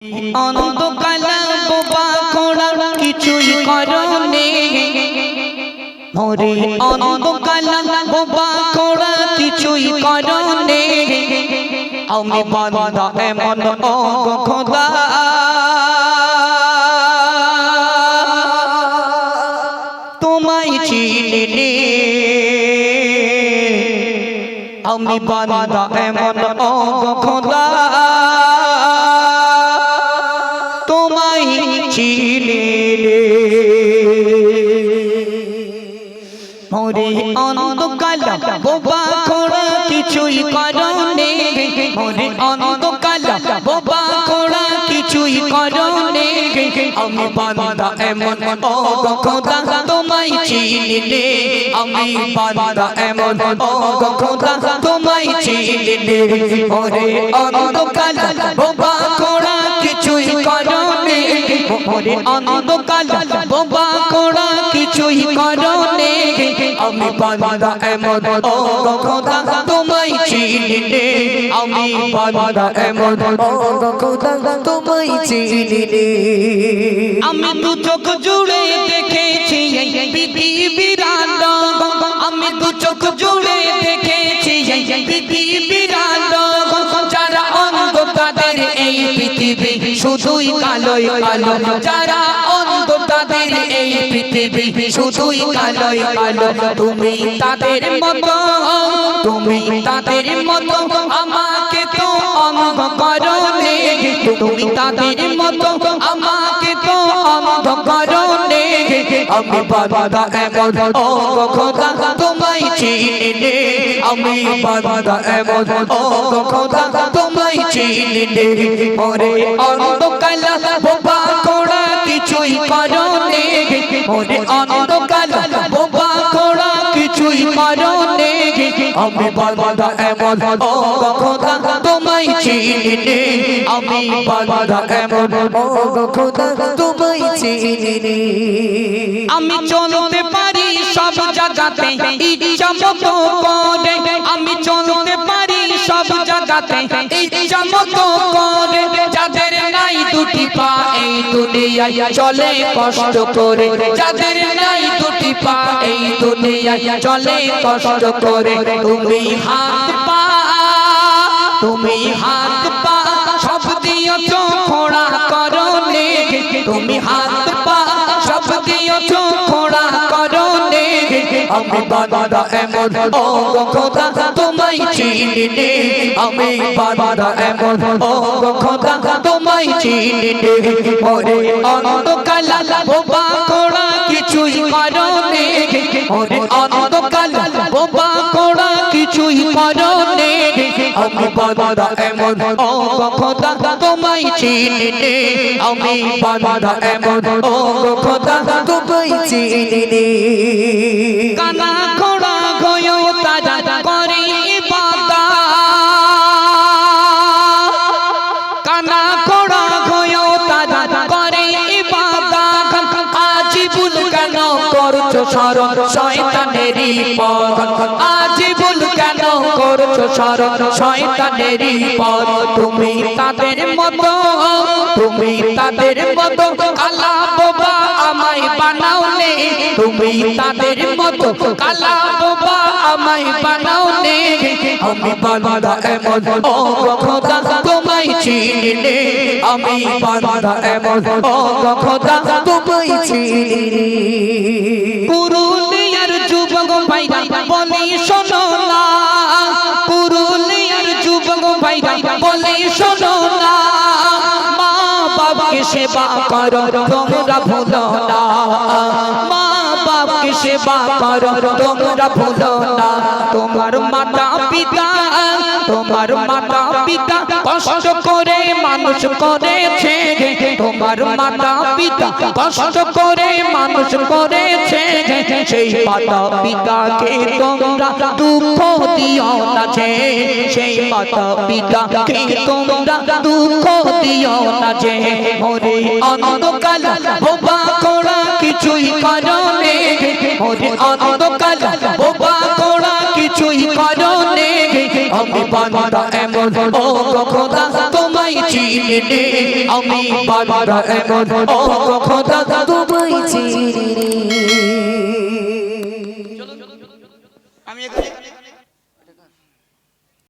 অন্ধকালা বোবা খোড়া কিছুই করনে মোরে অন্ধকালা বোবা খোড়া কিছুই করনে আমি বান্দা এমন ও খোদা তোমায় চিনি আমি বান্দা এমন ও খোদা তোমায় চিনি মোরে অন্ধকালা বোবা খোড়া কিছুই করনে মোরে অন্ধকালা বোবা খোড়া কিছুই করনে আমি বান্দা এমন ও খোদা তোমায় চিনি আমি বান্দা এমন ও খোদা তোমায় চিনি মোরে অন্ধকালা বোবা খোড়া কিছুই করনে মোরে অন্ধকালা বোবা খোড়া কিছুই করনে আমি বান্দা এমন ও খোদা তোমায় চিনি আমি বান্দা এমন ও খোদা তোমায় চিনি আমি দু চোখ জুড়ে দেখেছি এই পৃথিবীর আলো আমি দু চোখ জুড়ে দেখেছি এই পৃথিবীর আলো যারা অন্ধ তাদের এই পৃথিবী শুধুই কালোই কালো যারা অন্ধ তাদের এই পৃথিবী শুধুই কালোই কালো তুমি তাদের মতো আমাকে তো অন্ধ করনে তুমি তাদের মতো আমাকে তো অন্ধ করনে আমি বান্দা এমন ও খোদা তোমায় চিনি আমি বান্দা এমন ও খোদা তোমায় চিনি মোরে অন্ধকালা বোবা খোড়া কিছুই করনে মোরে অন্ধকালা বোবা খোড়া কিছুই করনে আমি বান্দা এমন ও খোদা তোমায় চিনি আমি বান্দা এমন ও খোদা তোমায় চিনি আমি চলতে পারি সব জায়গাতে ইচ্ছা মতো করে আমি চলতে পারি সব জায়গাতে ইচ্ছা মতো করে যাদের নাই দুটি পা এই দুনিয়ায় চলে কষ্ট করে যাদের নাই দুটি পা এই দুনিয়ায় চলে কষ্ট করে তুমি হাত পা সব দিয়েছো খোড়া করনে তুমি হাত পা সব দিয়েছো খোড়া করনে আমি বান্দা এমন ও খোদা তোমায় চিনি আমি বান্দা এমন ও খোদা তোমায় চিনি মোরে অন্ধকালা বোবা খোড়া কিছুই করনে মোরে অন্ধকালা বোবা খোড়া কিছুই করনে আমি বান্দা এমন ও খোদা তোমায় চিনি আমি বান্দা এমন ও খোদা তোমায় চিনি কানা খোড়া গয়ো তারা করে ইবাদত কানা খোড়া গয়ো তারা করে ইবাদত আজিবুল কেন করছো শরণ শয়তানেরই পথ আজিবুল কেন করছো শরণ শয়তানেরই পথ তুমি তাদের মতো কালা বোবা আমায় বানাওনে তুমি তাদের মতো কালা বোবা আমায় বানাওনে আমি বান্দা এমন ও খোদা তোমায় চিনি আমি বান্দা এমন ও খোদা তোমায় চিনি পুরুলিয়ার যুবক ভাইরা বলি শোনো না পুরুলিয়ার যুবক ভাইরা বলি শোনো না মা বাবাকে সেবা করো তোমরা ভুলো না মা বাবাকে সেবা করো তোমরা ভুলো না তোমার মাতা পিতা কষ্ট করে মানুষ করেছে তোমার মাতা পিতা কষ্ট করে মানুষ করেছে সেই মাতা পিতাকে তোমরা দুঃখ দিও না সেই মাতা পিতাকে তোমরা দুঃখ দিও না মোরে অন্ধকালা বোবা খোড়া কিছুই করনে মোরে অন্ধকালা বোবা খোড়া কিছুই করনে আমি বান্দা এমন ও গো খোদা তোমায় চিনি রে আমি বান্দা এমন ও গো খোদা তোমায় চিনি রে। আমি এখানে